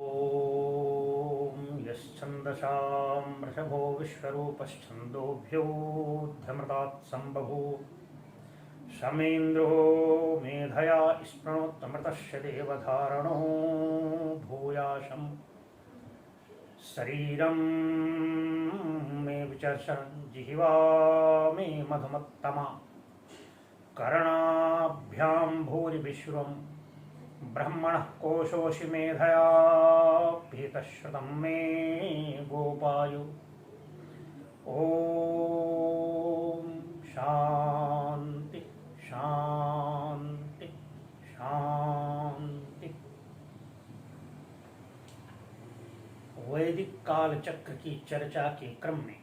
ॐ यश्छन्दसां वृषभो विश्वरूपश्छन्दोभ्योऽध्यमृतात् सम्बभूत् शमेन्द्रो मेधया स्पृणोत्तमृतस्य देवधारणो भूयाशं शरीरं मे विचर्षन् जिह्वा मे मधुमत्तमा कर्णाभ्यां भूरिविश्वं ब्रह्मणः कोशोऽसि मेधया पीतश्रुतं मे गोपायु। ॐ शांति शांति शांति। वैदिक काल चक्र की चर्चा के क्रम में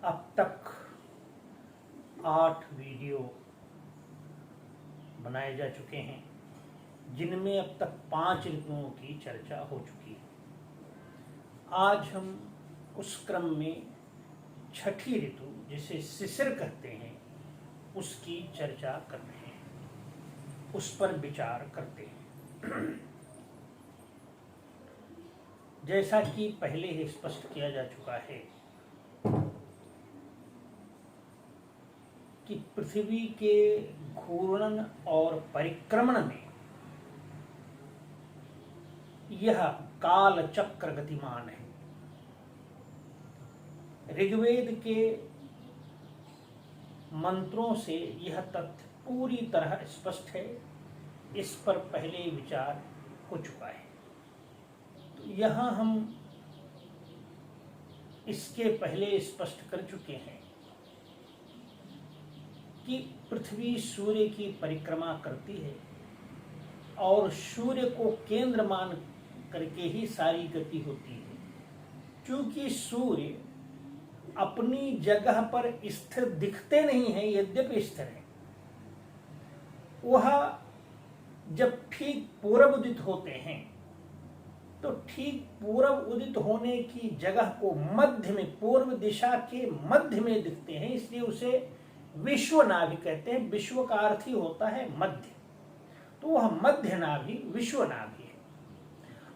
अब तक 8 वीडियो बनाए जा चुके हैं, जिनमें अब तक 5 ऋतुओं की चर्चा हो चुकी है। आज हम उस क्रम में छठी ऋतु, जिसे शिशिर कहते हैं, उसकी चर्चा कर रहे हैं, उस पर विचार करते हैं। जैसा कि पहले ही स्पष्ट किया जा चुका है कि पृथ्वी के घूर्णन और परिक्रमण में यह काल चक्र गतिमान है। ऋग्वेद के मंत्रों से यह तथ्य पूरी तरह स्पष्ट है। इस पर पहले विचार हो चुका है। तो यहाँ हम इसके पहले स्पष्ट कर चुके हैं कि पृथ्वी सूर्य की परिक्रमा करती है और सूर्य को केंद्र मान करके ही सारी गति होती है। क्योंकि सूर्य अपनी जगह पर स्थिर दिखते नहीं है, यद्यपि स्थिर है। वह जब ठीक पूर्व उदित होते हैं तो ठीक पूर्व उदित होने की जगह को मध्य में, पूर्व दिशा के मध्य में दिखते हैं, इसलिए उसे विश्व नाभि कहते हैं। विश्व का अर्थ ही होता है मध्य, तो वह मध्य नाभि विश्व नाभि है।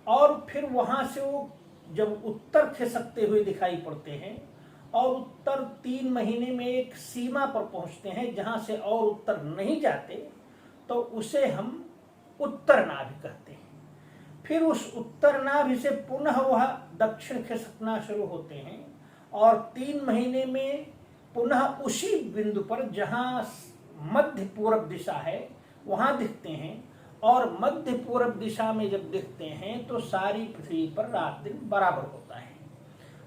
और फिर वहां से वो जब उत्तर खिसकते हुए दिखाई पड़ते हैं और उत्तर 3 महीने में एक सीमा पर पहुंचते हैं जहां से और उत्तर नहीं जाते, तो उसे हम उत्तर नाभि कहते हैं। फिर उस उत्तर नाभि से पुनः वह दक्षिण खिसकना शुरू होते हैं और 3 महीने में पुनः उसी बिंदु पर जहां मध्य पूर्व दिशा है वहां दिखते हैं। और मध्य पूर्व दिशा में जब दिखते हैं तो सारी पृथ्वी पर रात दिन बराबर होता है।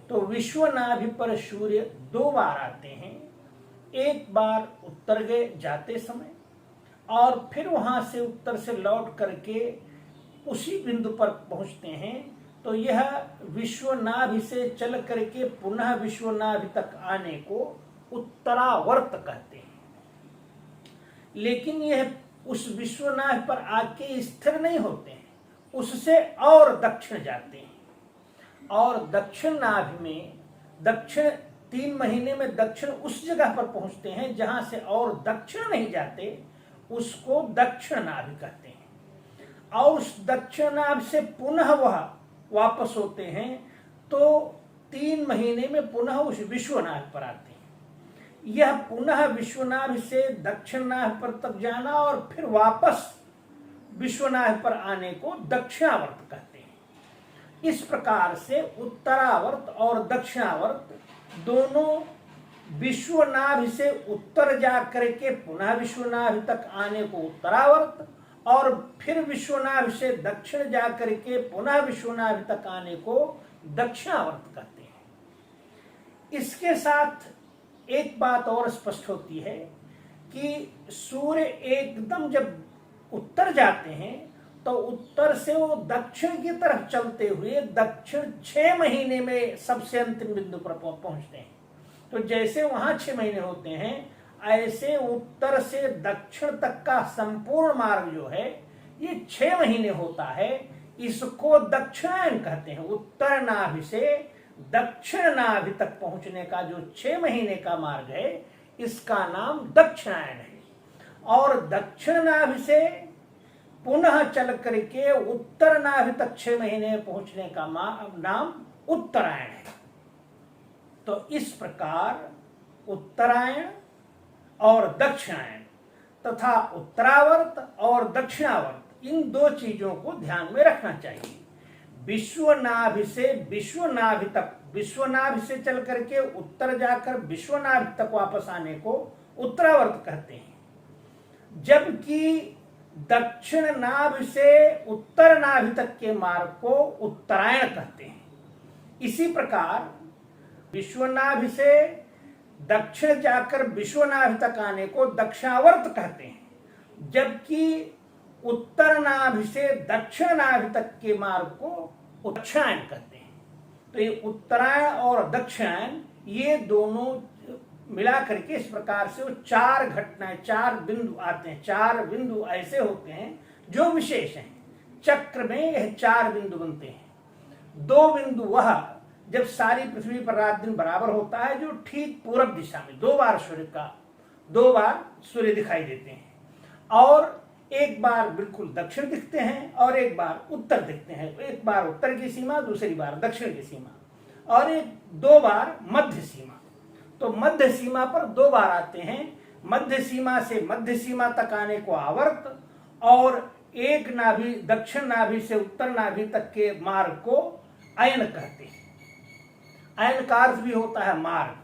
तो विश्व नाभि पर सूर्य 2 बार आते हैं, एक बार उत्तर गए जाते समय और फिर वहां से उत्तर से लौट करके उसी बिंदु पर पहुंचते हैं। तो यह विश्व नाभि से चल करके पुनः विश्व नाभि तक आने को उत्तरावर्त कहते हैं। लेकिन यह उस विश्वनाभ पर आके स्थिर नहीं होते हैं, उससे और दक्षिण जाते हैं और दक्षिण नाभि में दक्षिण 3 महीने में दक्षिण उस जगह पर पहुंचते हैं जहां से और दक्षिण नहीं जाते, उसको दक्षिण नाभि कहते हैं। और उस दक्षिण नाभि से पुनः वह वापस होते हैं तो 3 महीने में पुनः उस विश्वनाभ पर आते हैं। यह पुनः विश्वनाभ से दक्षिण नाभ पर तक जाना और फिर वापस विश्वनाभ पर आने को दक्षिणावर्त कहते हैं। इस प्रकार से उत्तरावर्त और दक्षिणावर्त दोनों विश्वनाभ से उत्तर जा करके पुनः विश्वनाभ तक आने को उत्तरावर्त और फिर विश्वनाभ से दक्षिण जा करके पुनः विश्वनाभ तक आने को दक्षिणावर्त कहते हैं। इसके साथ एक बात और स्पष्ट होती है कि सूर्य एकदम जब उत्तर जाते हैं तो उत्तर से वो दक्षिण की तरफ चलते हुए दक्षिण 6 महीने में सबसे अंतिम बिंदु पर पहुंचते हैं। तो जैसे वहां 6 महीने होते हैं, ऐसे उत्तर से दक्षिण तक का संपूर्ण मार्ग जो है ये 6 महीने होता है। इसको दक्षिणायन कहते हैं। उत्तर नाभि से दक्षिण नाभि तक पहुंचने का जो 6 महीने का मार्ग है, इसका नाम दक्षिणायन है। और दक्षिण नाभि से पुनः चल करके उत्तर नाभि तक 6 महीने पहुंचने का नाम उत्तरायण है। तो इस प्रकार उत्तरायण और दक्षिणायन तथा उत्तरावर्त और दक्षिणावर्त, इन दो चीजों को ध्यान में रखना चाहिए। विश्वनाभि से विश्वनाभि तक, विश्वनाभि से चल करके उत्तर जाकर विश्वनाभि तक वापस आने को उत्तरावर्त कहते हैं, जबकि दक्षिण नाभि से उत्तर नाभि तक के मार्ग को उत्तरायण कहते हैं। इसी प्रकार विश्वनाभि से दक्षिण जाकर विश्वनाभि तक आने को दक्षिणावर्त कहते हैं, जबकि उत्तर नाभि से दक्षिण नाभि तक के मार्ग को दक्षिणायन कहते हैं। तो ये उत्तरायण और दक्षिणायन, ये दोनों मिला करके इस प्रकार से वो 4 घटनाएं, 4 बिंदु आते हैं। 4 बिंदु ऐसे होते हैं जो विशेष हैं। चक्र में यह 4 बिंदु बनते हैं। 2 बिंदु वह जब सारी पृथ्वी पर रात दिन बराबर होता है, जो ठीक पूरब दिशा में 2 बार सूर्य दिखाई देते हैं, और एक बार बिल्कुल दक्षिण दिखते हैं और एक बार उत्तर दिखते हैं। एक बार उत्तर की सीमा, दूसरी बार दक्षिण की सीमा, और 2 बार मध्य सीमा। तो मध्य सीमा पर 2 बार आते हैं। मध्य सीमा से मध्य सीमा तक आने को आवर्त, और एक नाभि, दक्षिण नाभि से उत्तर नाभि तक के मार्ग को अयन कहते हैं। अयन का अर्थ भी होता है मार्ग,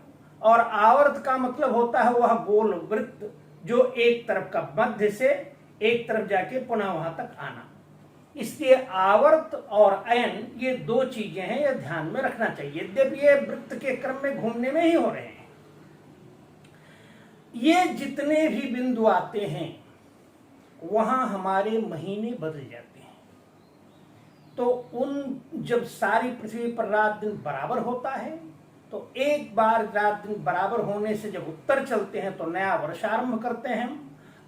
और आवर्त का मतलब होता है वह गोल वृत्त जो एक तरफ का, मध्य से एक तरफ जाके पुनः वहां तक आना। इसलिए आवर्त और अयन, ये 2 चीजें हैं, यह ध्यान में रखना चाहिए। यद्यपि ये वृत्त के क्रम में घूमने में ही हो रहे हैं। ये जितने भी बिंदु आते हैं वहां हमारे महीने बदल जाते हैं। तो उन, जब सारी पृथ्वी पर रात दिन बराबर होता है, तो एक बार रात दिन बराबर होने से जब उत्तर चलते हैं तो नया वर्ष आरंभ करते हैं,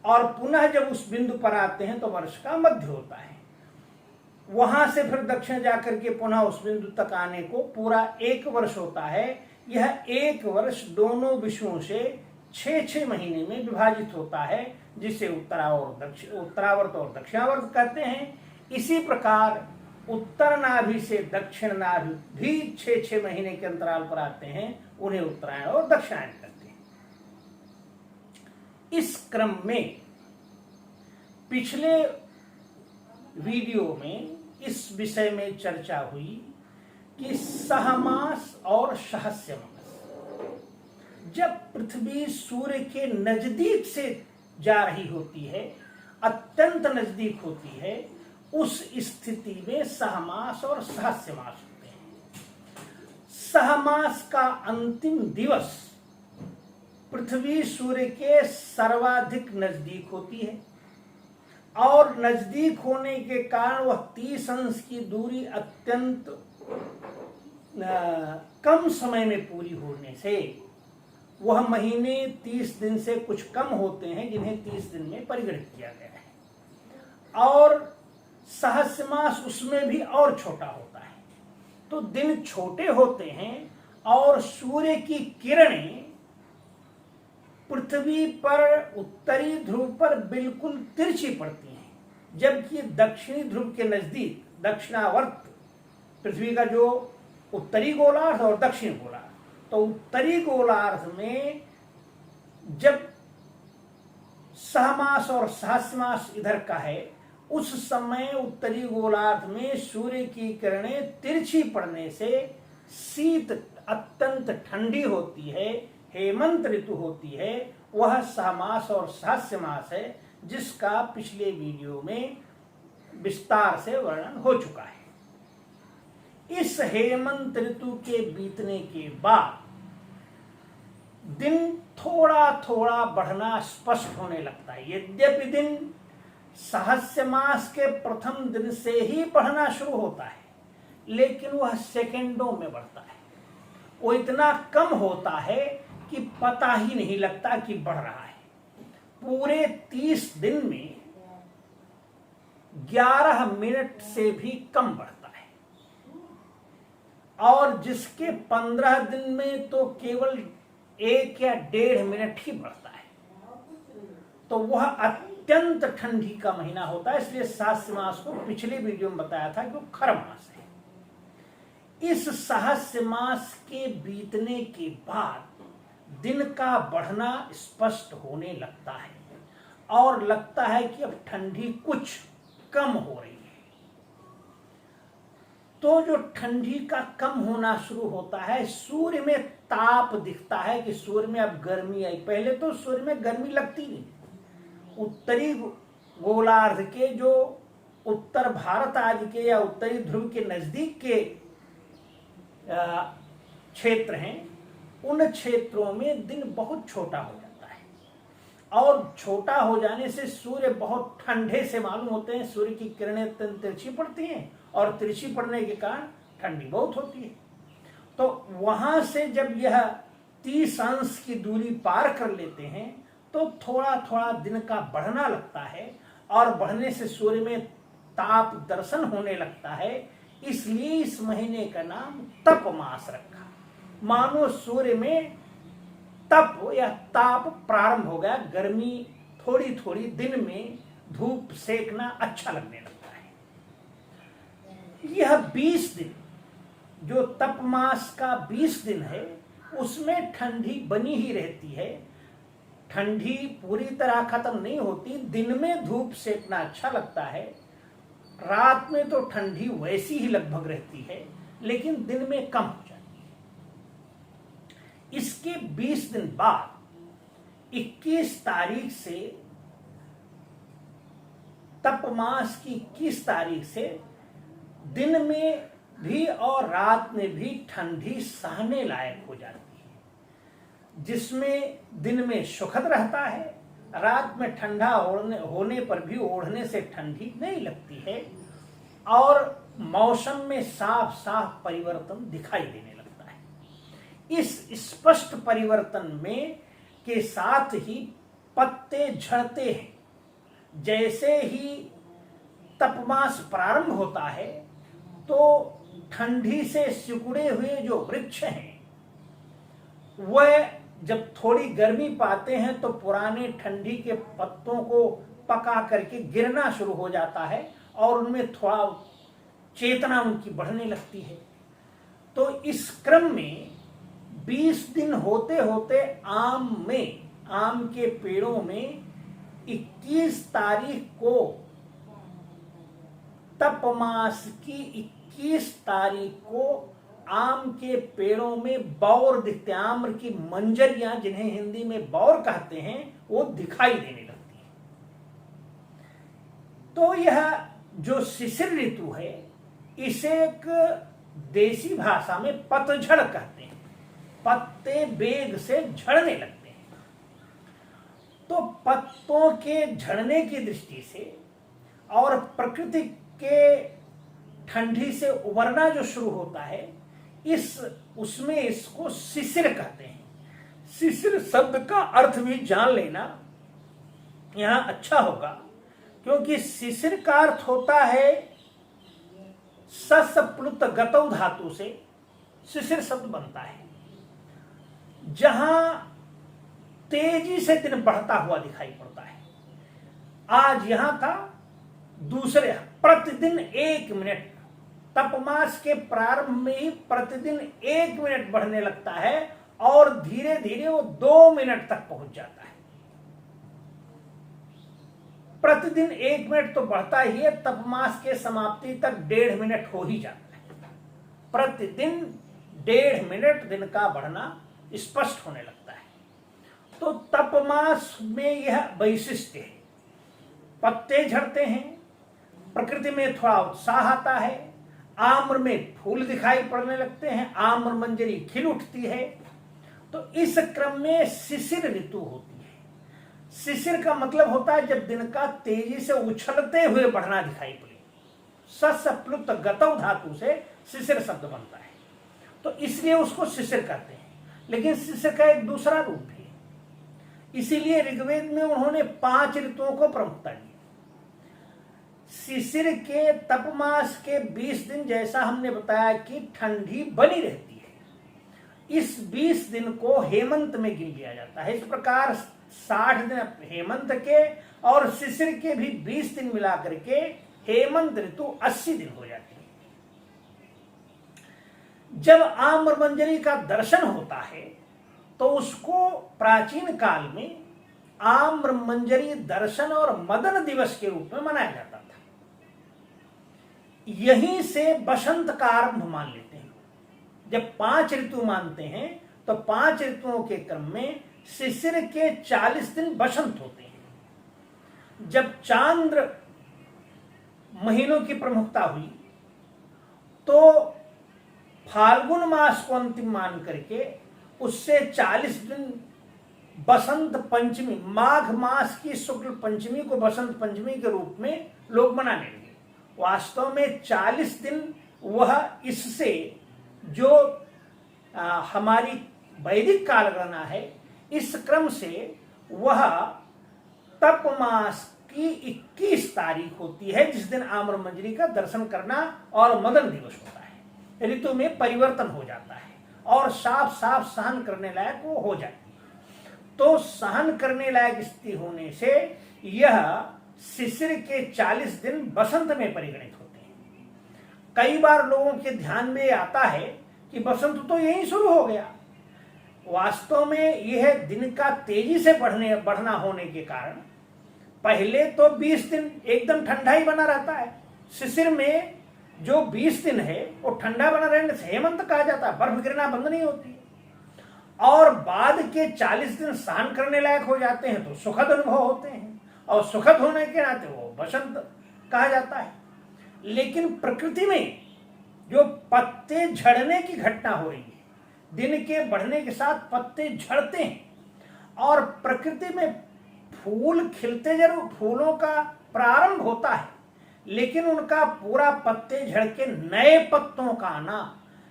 और पुनः जब उस बिंदु पर आते हैं तो वर्ष का मध्य होता है। वहां से फिर दक्षिण जाकर के पुनः उस बिंदु तक आने को पूरा 1 वर्ष होता है। यह 1 वर्ष दोनों विषयों से 6-6 महीने में विभाजित होता है, जिसे उत्तरावर्त और दक्षिणावर्त कहते हैं। इसी प्रकार उत्तर नाभि से दक्षिण नाभि भी 6-6 महीने के अंतराल पर आते हैं, उन्हें उत्तरायण और दक्षिणायन कहते हैं। इस क्रम में पिछले वीडियो में इस विषय में चर्चा हुई कि सहमास और सहस्र मास, जब पृथ्वी सूर्य के नजदीक से जा रही होती है, अत्यंत नजदीक होती है, उस स्थिति में सहमास और सहस्र मास होते हैं। सहमास का अंतिम दिवस पृथ्वी सूर्य के सर्वाधिक नजदीक होती है, और नजदीक होने के कारण वह 30 अंश की दूरी अत्यंत कम समय में पूरी होने से वह महीने 30 दिन से कुछ कम होते हैं, जिन्हें 30 दिन में परिगणित किया गया है। और सहस्र मास उसमें भी और छोटा होता है। तो दिन छोटे होते हैं और सूर्य की किरणें पृथ्वी पर उत्तरी ध्रुव पर बिल्कुल तिरछी पड़ती हैं, जबकि दक्षिणी ध्रुव के नजदीक दक्षिणावर्त, पृथ्वी का जो उत्तरी गोलार्ध और दक्षिणी गोलार्ध, तो उत्तरी गोलार्ध में जब सहमास और सहस्रमास इधर का है, उस समय उत्तरी गोलार्ध में सूर्य की किरणें तिरछी पड़ने से शीत अत्यंत ठंडी होती है, हेमंत ऋतु होती है। वह सहमास और सहस्र मास है, जिसका पिछले वीडियो में विस्तार से वर्णन हो चुका है। इस हेमंत ऋतु के बीतने के बाद दिन थोड़ा थोड़ा बढ़ना स्पष्ट होने लगता है। यद्यपि दिन सहस्र मास के प्रथम दिन से ही बढ़ना शुरू होता है, लेकिन वह सेकंडों में बढ़ता है। वो इतना कम होता है कि पता ही नहीं लगता कि बढ़ रहा है। पूरे 30 दिन में 11 मिनट से भी कम बढ़ता है, और जिसके 15 दिन में तो केवल 1 या 1.5 मिनट ही बढ़ता है। तो वह अत्यंत ठंडी का महीना होता है, इसलिए साहस्य मास को पिछले वीडियो में बताया था कि वो खर मास है। इस साहस्य मास के बीतने के बाद दिन का बढ़ना स्पष्ट होने लगता है और लगता है कि अब ठंडी कुछ कम हो रही है। तो जो ठंडी का कम होना शुरू होता है, सूर्य में ताप दिखता है कि सूर्य में अब गर्मी आई। पहले तो सूर्य में गर्मी लगती नहीं। उत्तरी गोलार्ध के जो उत्तर भारत आदि के या उत्तरी ध्रुव के नजदीक के क्षेत्र हैं, उन क्षेत्रों में दिन बहुत छोटा हो जाता है और छोटा हो जाने से सूर्य बहुत ठंडे से मालूम होते हैं। सूर्य की किरणें तिरछी पड़ती हैं और तिरछी पड़ने के कारण ठंडी बहुत होती है। तो वहां से जब यह 30 अंश की दूरी पार कर लेते हैं तो थोड़ा थोड़ा दिन का बढ़ना लगता है और बढ़ने से सूर्य में ताप दर्शन होने लगता है। इसलिए इस महीने का नाम तप मास रखा। मानो सूर्य में तप या ताप प्रारंभ हो गया, गर्मी थोड़ी थोड़ी दिन में धूप सेकना अच्छा लगने लगता है। यह 20 दिन जो तप मास का 20 दिन है, उसमें ठंडी बनी ही रहती है। ठंडी पूरी तरह खत्म नहीं होती। दिन में धूप सेकना अच्छा लगता है, रात में तो ठंडी वैसी ही लगभग रहती है, लेकिन दिन में कम हो जाती है। इसके 20 दिन बाद 21 तारीख से, तप मास की 21 तारीख से दिन में भी और रात में भी ठंडी सहने लायक हो जाती है, जिसमें दिन में सुखद रहता है, रात में ठंडा होने पर भी ओढ़ने से ठंडी नहीं लगती है और मौसम में साफ साफ परिवर्तन दिखाई देने लगता है। इस स्पष्ट परिवर्तन में के साथ ही पत्ते झड़ते हैं। जैसे ही तपमास प्रारंभ होता है तो ठंडी से सिकुड़े हुए जो वृक्ष हैं वह जब थोड़ी गर्मी पाते हैं तो पुराने ठंडी के पत्तों को पका करके गिरना शुरू हो जाता है और उनमें थोड़ा चेतना उनकी बढ़ने लगती है। तो इस क्रम में 20 दिन होते होते आम के पेड़ों में 21 तारीख को, तपमास की 21 तारीख को आम के पेड़ों में बौर दिखते हैं। आम्र की मंजरियां, जिन्हें हिंदी में बौर कहते हैं, वो दिखाई देने लगती है। तो यह जो शिशिर ऋतु है, इसे एक देसी भाषा में पतझड़ कहते हैं। पत्ते वेग से झड़ने लगते हैं। तो पत्तों के झड़ने की दृष्टि से और प्रकृति के ठंडी से उबरना जो शुरू होता है, उसमें इसको शिशिर कहते हैं। शिशिर शब्द का अर्थ भी जान लेना यहां अच्छा होगा, क्योंकि शिशिर का अर्थ होता है सस प्लुत गतौ धातु से शिशिर शब्द बनता है। जहां तेजी से दिन बढ़ता हुआ दिखाई पड़ता है। आज यहां का दूसरे प्रतिदिन 1 मिनट, तपमास के प्रारंभ में ही प्रतिदिन 1 मिनट बढ़ने लगता है और धीरे धीरे वो 2 मिनट तक पहुंच जाता है। प्रतिदिन 1 मिनट तो बढ़ता ही है, तपमास के समाप्ति तक 1.5 मिनट हो ही जाता है। प्रतिदिन 1.5 मिनट दिन का बढ़ना स्पष्ट होने लगता है। तो तपमास में यह वैशिष्ट्य है। पत्ते झड़ते हैं, प्रकृति में थोड़ा उत्साह आता है, आम्र में फूल दिखाई पड़ने लगते हैं, आम्र मंजरी खिल उठती है। तो इस क्रम में शिशिर ऋतु होती है। शिशिर का मतलब होता है जब दिन का तेजी से उछलते हुए बढ़ना दिखाई पड़े। सस प्लुत गतौ धातु से शिशिर शब्द बनता है, तो इसलिए उसको शिशिर कहते हैं। लेकिन शिशिर का एक दूसरा रूप है, इसीलिए ऋग्वेद में उन्होंने 5 ऋतुओं को प्रमुखता दी। शिशिर के तपमास के 20 दिन, जैसा हमने बताया कि ठंडी बनी रहती है, इस 20 दिन को हेमंत में गिन लिया जाता है। इस प्रकार 60 दिन हेमंत के और शिशिर के भी 20 दिन मिला करके हेमंत ऋतु 80 दिन हो जाती है। जब आम्रमंजरी का दर्शन होता है तो उसको प्राचीन काल में आम्रमंजरी दर्शन और मदन दिवस के रूप में मनाया जाता था। यहीं से बसंत का आरंभ मान लेते हैं। जब 5 ऋतु मानते हैं तो 5 ऋतुओं के क्रम में शिशिर के 40 दिन बसंत होते हैं। जब चांद्र महीनों की प्रमुखता हुई तो फाल्गुन मास को अंतिम मान करके उससे 40 दिन बसंत पंचमी, माघ मास की शुक्ल पंचमी को बसंत पंचमी के रूप में लोग मनाने लगे। वास्तव में 40 दिन वह इससे जो हमारी वैदिक कालगणना है, इस क्रम से वह तप मास की 21 तारीख होती है, जिस दिन आम्रमंजरी का दर्शन करना और मदन दिवस होता है। ऋतु में परिवर्तन हो जाता है और साफ साफ सहन करने लायक वो हो जाती है। तो सहन करने लायक स्थिति होने से यह शिशिर के 40 दिन बसंत में परिगणित होते हैं। कई बार लोगों के ध्यान में आता है कि बसंत तो यहीं शुरू हो गया। वास्तव में यह दिन का तेजी से बढ़ना होने के कारण पहले तो 20 दिन एकदम ठंडा ही बना रहता है। शिशिर में जो 20 दिन है वो ठंडा बना रहने से हेमंत कहा जाता है, बर्फ गिरना बंद नहीं होती। और बाद के 40 दिन सहन करने लायक हो जाते हैं तो सुखद अनुभव होते हैं, और सुखद होने के नाते वो बसंत कहा जाता है। लेकिन प्रकृति में जो पत्ते झड़ने की घटना हो रही है, दिन के बढ़ने के साथ पत्ते झड़ते हैं और प्रकृति में फूल खिलते जरूर, फूलों का प्रारंभ होता है, लेकिन उनका पूरा पत्ते झड़ के नए पत्तों का आना,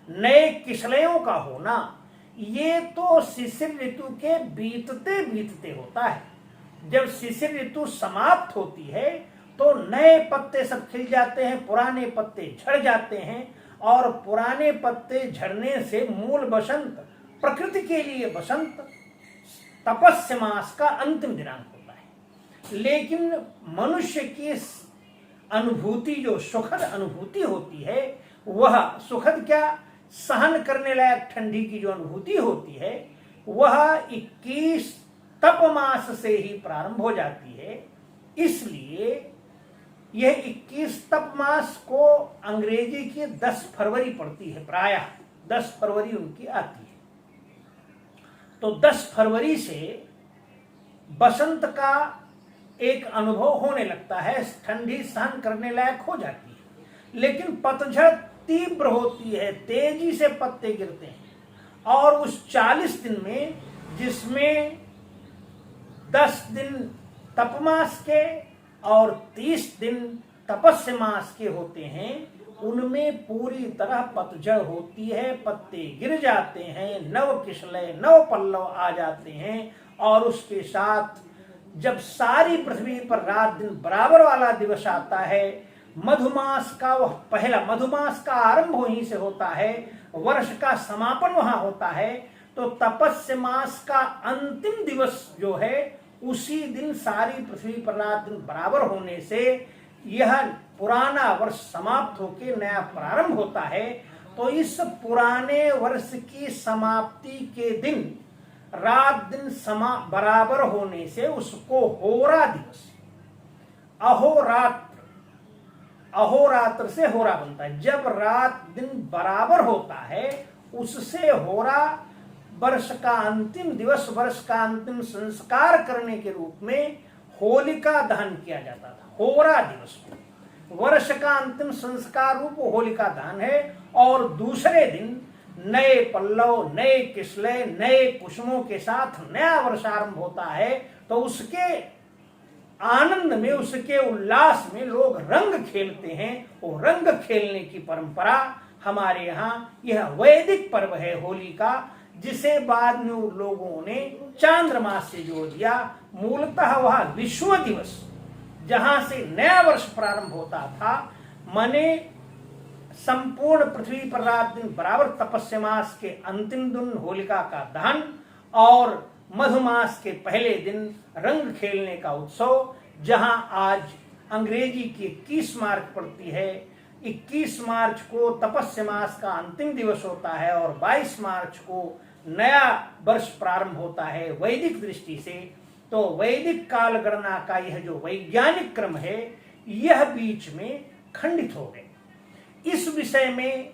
नए किशलयों का होना, ये तो शिशिर ऋतु के बीतते बीतते होता है। जब शिशिर ऋतु समाप्त होती है तो नए पत्ते सब खिल जाते हैं, पुराने पत्ते झड़ जाते हैं, और पुराने पत्ते झड़ने से मूल बसंत, प्रकृति के लिए बसंत तपस्य मास का अंतिम दिनांक होता है। लेकिन मनुष्य की अनुभूति, जो सुखद अनुभूति होती है, वह सुखद क्या, सहन करने लायक ठंडी की जो अनुभूति होती है, वह 21 तप मास से ही प्रारंभ हो जाती है। इसलिए यह 21 तप मास को अंग्रेजी की 10 फरवरी पड़ती है, प्रायः 10 फरवरी उनकी आती है। तो 10 फरवरी से बसंत का एक अनुभव होने लगता है, ठंडी सहन करने लायक हो जाती है। लेकिन पतझड़ तीव्र होती है, तेजी से पत्ते गिरते हैं, और उस 40 दिन में जिसमें 10 दिन तपमास के और 30 दिन तपस्य मास के होते हैं, उनमें पूरी तरह पतझड़ होती है, पत्ते गिर जाते हैं, नव किशलय, नव पल्लव आ जाते हैं, और उसके साथ जब सारी पृथ्वी पर रात दिन बराबर वाला दिवस आता है, मधुमास का वह पहला, मधुमास का आरंभ वहीं से होता है, वर्ष का समापन वहां होता है, तो तपस्य मास का अंतिम दिवस जो है, उसी दिन सारी पृथ्वी पर रात दिन बराबर होने से यह पुराना वर्ष समाप्त होकर नया प्रारंभ होता है। तो इस पुराने वर्ष की समाप्ति के दिन रात दिन बराबर होने से उसको होरा दिवस, अहोरात्र, अहोरात्र से होरा बनता है। जब रात दिन बराबर होता है उससे होरा, वर्ष का अंतिम दिवस, वर्ष का अंतिम संस्कार करने के रूप में होलिका दहन किया जाता था। होरा दिवस को वर्ष का अंतिम संस्कार रूप होलिका दहन है, और दूसरे दिन नए पल्लव, नए किसले, नए कुसुमों के साथ नया वर्ष आरंभ होता है। तो उसके आनंद में, उसके उल्लास में लोग रंग खेलते हैं। वो रंग खेलने की परंपरा हमारे यहाँ, यह वैदिक पर्व है होली का, जिसे बाद में लोगों ने चांद्रमास से जोड़ दिया। मूलतः वह विश्व दिवस, जहां से नया वर्ष प्रारंभ होता था, माने संपूर्ण पृथ्वी पर रात दिन बराबर तपस्य मास के अंतिम दिन होलिका का दहन, और मधुमास के पहले दिन रंग खेलने का उत्सव, जहां आज अंग्रेजी की 21 मार्च पड़ती है, 21 मार्च को तपस्य मास का अंतिम दिवस होता है और 22 मार्च को नया वर्ष प्रारंभ होता है वैदिक दृष्टि से। तो वैदिक काल गणना का यह जो वैज्ञानिक क्रम है यह बीच में खंडित हो गए। इस विषय में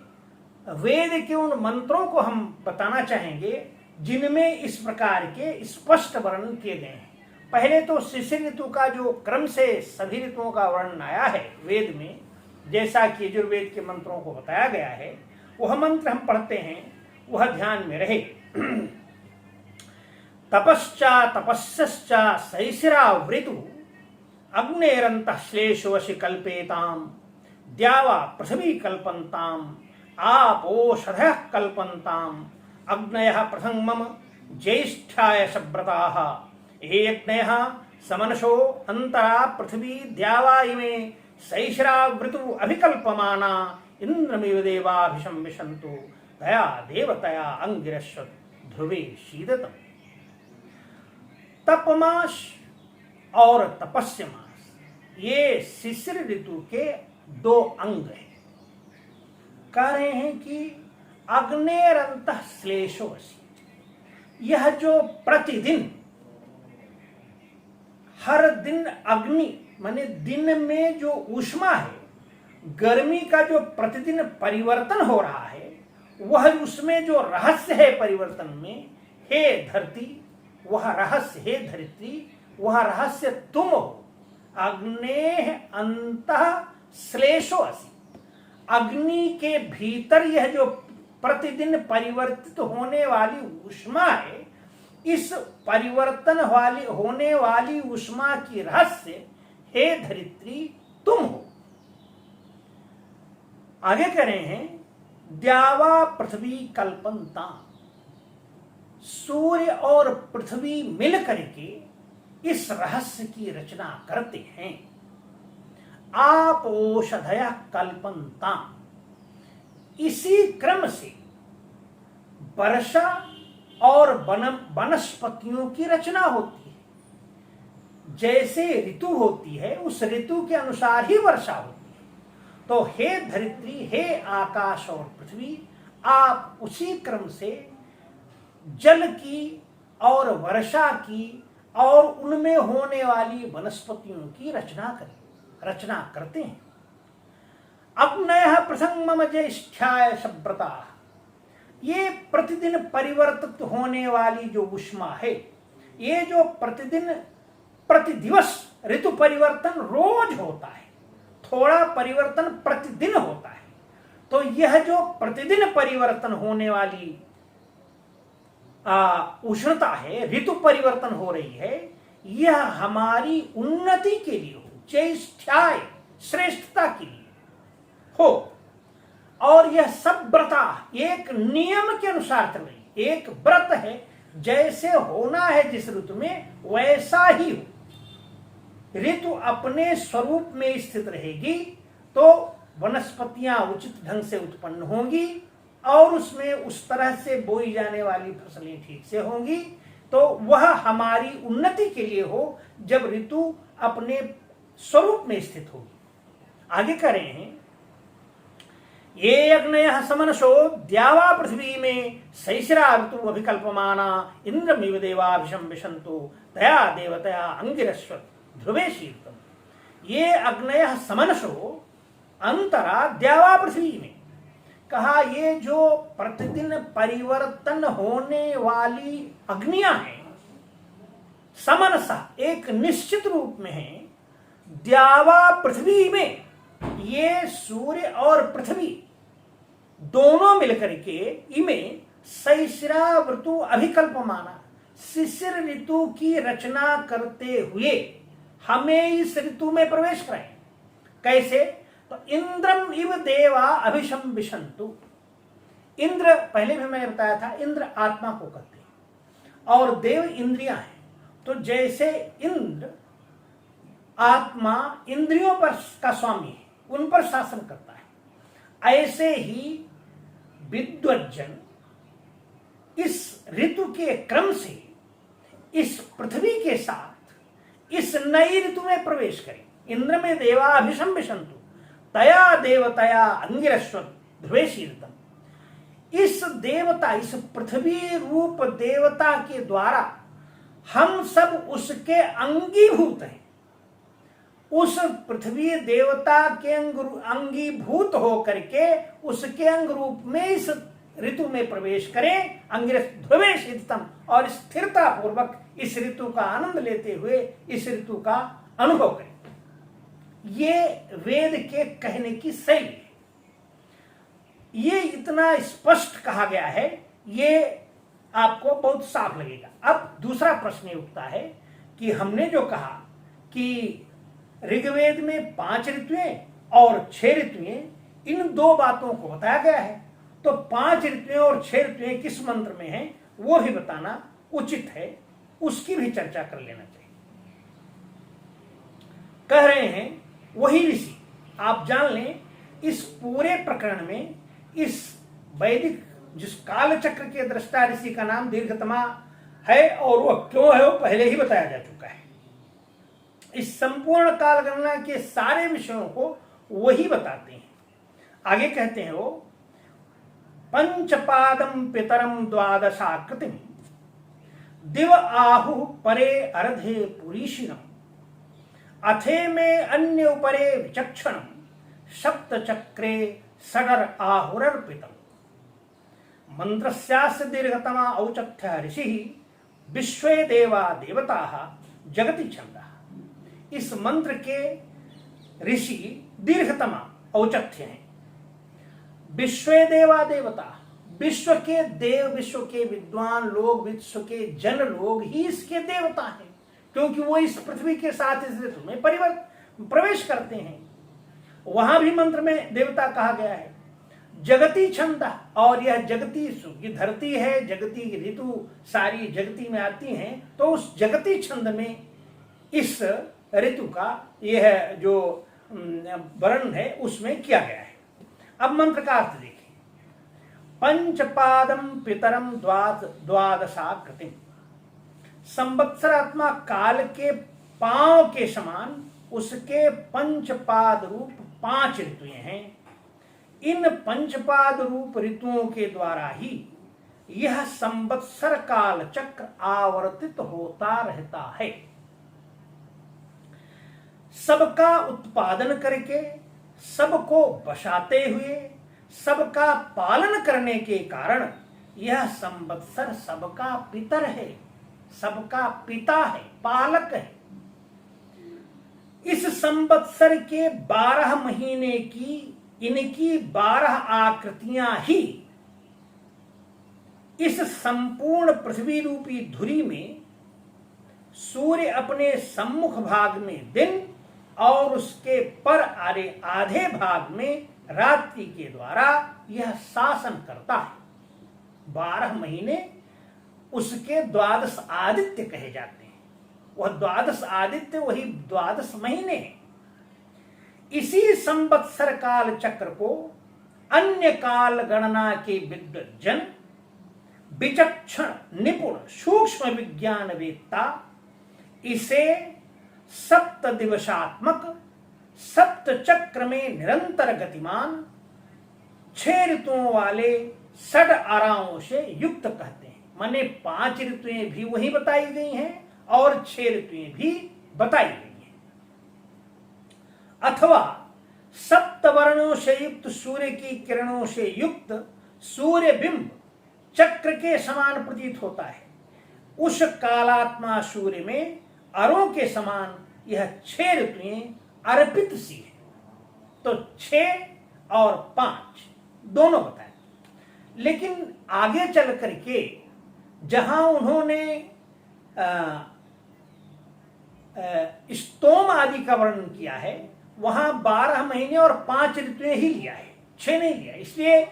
वेद के उन मंत्रों को हम बताना चाहेंगे जिनमें इस प्रकार के स्पष्ट वर्णन किए गए हैं। पहले तो शिशिर ऋतु का जो क्रम से सभी ऋतुओं का वर्णन आया है वेद में, जैसा कि यजुर्वेद के मंत्रों को बताया गया है, वह मंत्र हम पढ़ते हैं, वह ध्यान में रहे। तपश्चा तपस्यश्चा शैशिरावृतु अग्नेरन्तः श्लेषोऽसि कल्पेताम् द्यावा पृथिवी कल्पन्ताम् आपोषधयः कल्पन्ताम् अग्नयः प्रथमम् ज्येष्ठाय सव्रताः यज्ञयः समनशो अन्तरा पृथिवी द्यावा इमे शैशिरावृतु अभिकल्पमाना इंद्रमिव देवाभिशंविशन्तु दया देवतया अंगिरश्वत ध्रुवे शीदतम्। तपमास और तपस्य मास ये शिशिर ऋतु के दो अंग हैं। कह रहे हैं कि अग्नेरन्तः श्लेषोऽसि, यह जो प्रतिदिन हर दिन अग्नि माने दिन में जो ऊष्मा है, गर्मी का जो प्रतिदिन परिवर्तन हो रहा है, वह उसमें जो रहस्य है परिवर्तन में, हे धरती वह रहस्य, हे धरित्री वह रहस्य तुम हो। अग्नेः अन्तः श्लेषोऽसि, अग्नि के भीतर यह जो प्रतिदिन परिवर्तित होने वाली ऊष्मा है, इस परिवर्तन वाली होने वाली ऊष्मा की रहस्य हे धरित्री तुम हो। आगे कह रहे हैं द्यावा पृथ्वी कल्पन्ता, सूर्य और पृथ्वी मिल करके इस रहस्य की रचना करते हैं। आप औषधय कल्पन्ता, इसी क्रम से वर्षा और वनस्पतियों की रचना होती है। जैसे ऋतु होती है उस ऋतु के अनुसार ही वर्षा होती है। तो हे धरित्री, हे आकाश और पृथ्वी, आप उसी क्रम से जल की और वर्षा की और उनमें होने वाली वनस्पतियों की रचना करते हैं। अग्नयः प्रथमम् ज्येष्ठाय सव्रताः, ये प्रतिदिन परिवर्तित होने वाली जो ऊष्मा है, ये जो प्रतिदिवस ऋतु परिवर्तन रोज होता है, थोड़ा परिवर्तन प्रतिदिन होता है। तो यह जो प्रतिदिन परिवर्तन होने वाली उष्णता है, ऋतु परिवर्तन हो रही है, यह हमारी उन्नति के लिए हो, ज्येष्ठाय श्रेष्ठता के लिए हो। और यह सब व्रता एक नियम के अनुसार चल रही, एक व्रत है, जैसे होना है जिस ऋतु में वैसा ही हो। ऋतु अपने स्वरूप में स्थित रहेगी तो वनस्पतियां उचित ढंग से उत्पन्न होंगी और उसमें उस तरह से बोई जाने वाली फसलें ठीक से होंगी। तो वह हमारी उन्नति के लिए हो जब ऋतु अपने स्वरूप में स्थित होगी। आगे कह रहे हैं ये अग्नयः समनशो द्यावा पृथ्वी में शैशिरा ऋतु अभिकल्पमाना इंद्रमिव देवाभिशंविशन्तु दया देवतया अंगिरश्वत ध्रुवे शीतम्। ये अग्नयः समनशो अंतरा द्यावा पृथ्वी में, कहा ये जो प्रतिदिन परिवर्तन होने वाली अग्नियां हैं, समनसा एक निश्चित रूप में है, द्यावा पृथ्वी में, ये सूर्य और पृथ्वी दोनों मिलकर के इमें शैशिरा ऋतु अभिकल्पमाना, शिशिर ऋतु की रचना करते हुए हमें इस ऋतु में प्रवेश कराएं। कैसे? तो इंद्रम इव देवा अभिशंविशन्तु। इंद्र पहले भी मैंने बताया था, इंद्र आत्मा को कहते हैं और देव इंद्रियां हैं। तो जैसे इंद्र आत्मा इंद्रियों पर का स्वामी है, उन पर शासन करता है, ऐसे ही विद्वज्जन इस ऋतु के क्रम से इस पृथ्वी के साथ इस नई ऋतु में प्रवेश करें। इंद्र में देवाभिशंबिशंतु तया देवतया अंगिरस्व ध्रुवेशीर्तम। इस देवता, इस पृथ्वी रूप देवता के द्वारा हम सब उसके अंगीभूत हैं। उस पृथ्वी देवता के अंगीभूत होकर के उसके अंग रूप में इस ऋतु में प्रवेश करें। अंगिरस ध्रुवेशीर्तम, और स्थिरता पूर्वक इस ऋतु का आनंद लेते हुए इस ऋतु का अनुभव करें। ये वेद के कहने की शैली है। ये इतना स्पष्ट कहा गया है, ये आपको बहुत साफ लगेगा। अब दूसरा प्रश्न उठता है कि हमने जो कहा कि ऋग्वेद में 5 ऋतुएं और 6 ऋतुएं, इन 2 बातों को बताया गया है। तो 5 ऋतुएं और 6 ऋतुएं किस मंत्र में हैं वो भी बताना उचित है, उसकी भी चर्चा कर लेना चाहिए। कह रहे हैं वही ऋषि, आप जान लें इस पूरे प्रकरण में इस वैदिक जिस काल चक्र के दृष्टा ऋषि का नाम दीर्घतमा है, और वह क्यों है वो पहले ही बताया जा चुका है। इस संपूर्ण काल गणना के सारे विषयों को वही बताते हैं। आगे कहते हैं वो, पंचपादम पितरम द्वादशाकृतिम दिव आहु परे अर्धे पुरीशिनम अथे में अन्य उपरे विचक्षणम सप्त चक्रे सडर आहुरर्पितम। मंत्रस्यास्य दीर्घतमा औचथ्य ऋषि विश्वे देवा देवताः जगति छंदः। इस मंत्र के ऋषि दीर्घतमा औचथ्य हैं। विश्वे देवा देवता, विश्व के देव, विश्व के विद्वान लोग, विश्व के जन लोग ही इसके देवता हैं, क्योंकि वो इस पृथ्वी के साथ इस ऋतु में प्रवेश करते हैं। वहां भी मंत्र में देवता कहा गया है। जगती छंद, और यह जगती ये धरती है, जगती ऋतु सारी जगती में आती हैं, तो उस जगती छंद में इस ऋतु का यह जो वर्णन है उसमें किया गया है। अब मंत्र का अर्थ देखिए, पंचपादम पितरम द्वादशाकृतिम। संवत्सरात्मा काल के पांव के समान उसके पंचपाद रूप 5 ऋतुएं हैं। इन पंचपाद रूप ऋतुओं के द्वारा ही यह संवत्सर काल चक्र आवर्तित होता रहता है। सबका उत्पादन करके, सबको बसाते हुए, सबका पालन करने के कारण यह संवत्सर सबका पितर है, सबका पिता है, पालक है। इस संवत्सर के 12 महीने की इनकी 12 आकृतियां ही इस संपूर्ण पृथ्वी रूपी धुरी में सूर्य अपने सम्मुख भाग में दिन और उसके पर आधे भाग में रात्रि के द्वारा यह शासन करता है। 12 महीने उसके 12 आदित्य कहे जाते हैं। वह 12 आदित्य वही 12 महीने हैं। इसी संवत्सर काल चक्र को अन्य काल गणना के विद्वज्जन, विचक्षण, निपुण, सूक्ष्म विज्ञान वेत्ता इसे 7 दिवसात्मक, 7 चक्र में निरंतर गतिमान, 6 ऋतुओं वाले 6 आराओं से युक्त कहते हैं। माने 5 ऋतुएं भी वही बताई गई हैं और 6 ऋतुएं भी बताई गई हैं। अथवा 7 वर्णों से युक्त सूर्य की किरणों से युक्त सूर्य बिंब चक्र के समान प्रतीत होता है। उस कालात्मा सूर्य में अरों के समान यह 6 ऋतुएं अर्पित सी है। तो 6 और 5 दोनों बताए। लेकिन आगे चल करके जहां उन्होंने स्तोम आदि का वर्णन किया है, वहां 12 महीने और 5 ऋतुएं ही लिया है, 6 नहीं लिया। इसलिए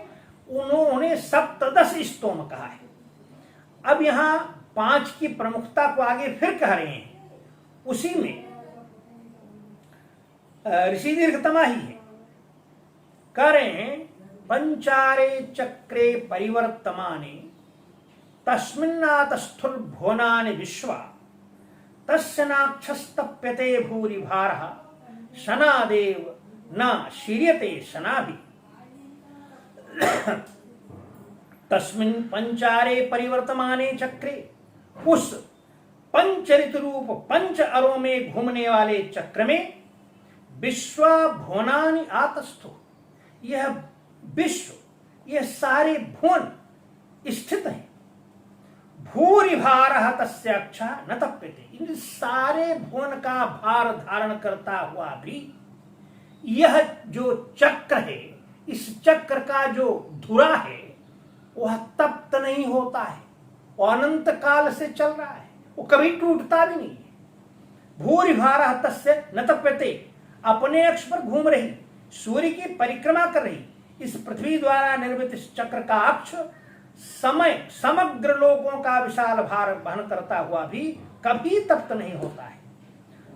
उन्होंने सप्तदश स्तोम कहा है। अब यहां 5 की प्रमुखता को आगे फिर कह रहे हैं। उसी में ऋषि दीर्घतमा ही है। कह रहे हैं, पंचारे चक्रे परिवर्तमाने तस्मिन्नातस्थुल भुवनानि विश्वा तस्य नाक्षस्तप्यते भूरि भारः शनादेव न शीर्यते शनाभि। तस्मिन् पंचारे परिवर्तमाने चक्रे, उस पंच ऋतु रूप पंच अरों में घूमने वाले चक्र में विश्व भुवनानि आतस्थो, यह विश्व, यह सारे भुवन स्थित हैं। भूरि भारः तस्य अक्षा न तप्यते, इन सारे भुवन का भार धारण करता हुआ भी यह जो चक्र है, इस चक्र का जो धुरा है वह तप्त नहीं होता है, वो अनंत काल से चल रहा है, वो कभी टूटता भी नहीं है। भूरि भारः तस्य न तप्यते, अपने अक्ष पर घूम रही, सूर्य की परिक्रमा कर रही इस पृथ्वी द्वारा निर्मित इस चक्र का अक्ष समय समग्र लोगों का विशाल भार वहन करता हुआ भी कभी तप्त नहीं होता है।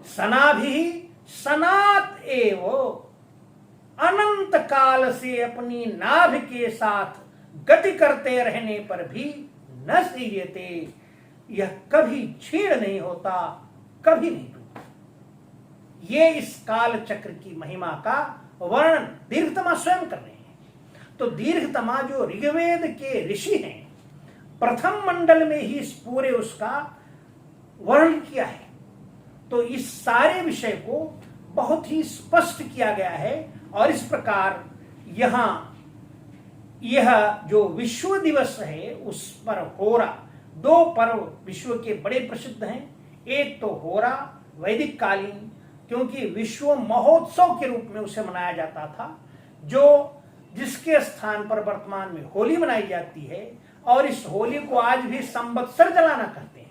सनाभि सनात एव, अनंत काल से अपनी नाभ के साथ गति करते रहने पर भी न सीयते, यह कभी छीण नहीं होता, कभी नहीं टूटता। ये इस काल चक्र की महिमा का वर्णन दीर्घतमा स्वयं कर रहे हैं। तो दीर्घतमा जो ऋग्वेद के ऋषि हैं, प्रथम मंडल में ही इस पूरे उसका वर्णन किया है। तो इस सारे विषय को बहुत ही स्पष्ट किया गया है। और इस प्रकार यहां यह जो विश्व दिवस है उस पर होरा, दो पर्व विश्व के बड़े प्रसिद्ध हैं। एक तो होरा वैदिक कालीन, क्योंकि विश्व महोत्सव के रूप में उसे मनाया जाता था, जो जिसके स्थान पर वर्तमान में होली मनाई जाती है। और इस होली को आज भी संवत्सर जलाना कहते हैं।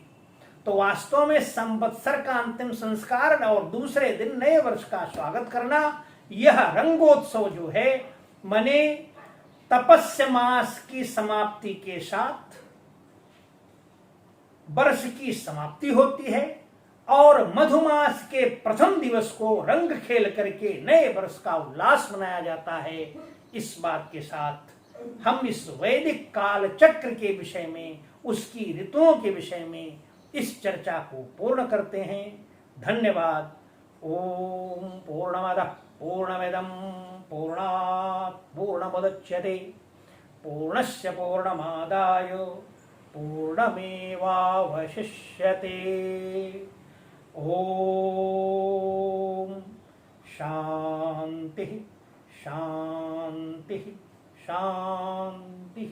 तो वास्तव में संवत्सर का अंतिम संस्कार और दूसरे दिन नए वर्ष का स्वागत करना, यह रंगोत्सव जो है, मने तपस्य मास की समाप्ति के साथ वर्ष की समाप्ति होती है और मधुमास के प्रथम दिवस को रंग खेल करके नए वर्ष का उल्लास मनाया जाता है। इस बात के साथ हम इस वैदिक काल चक्र के विषय में, उसकी ऋतुओं के विषय में इस चर्चा को पूर्ण करते हैं। धन्यवाद। ओम पूर्णमदः पूर्णमिदं पूर्णात् पूर्णमुदच्यते पूर्णस्य पूर्णमादाय पूर्णमेवावशिष्यते। ओम शांति शांति शांति।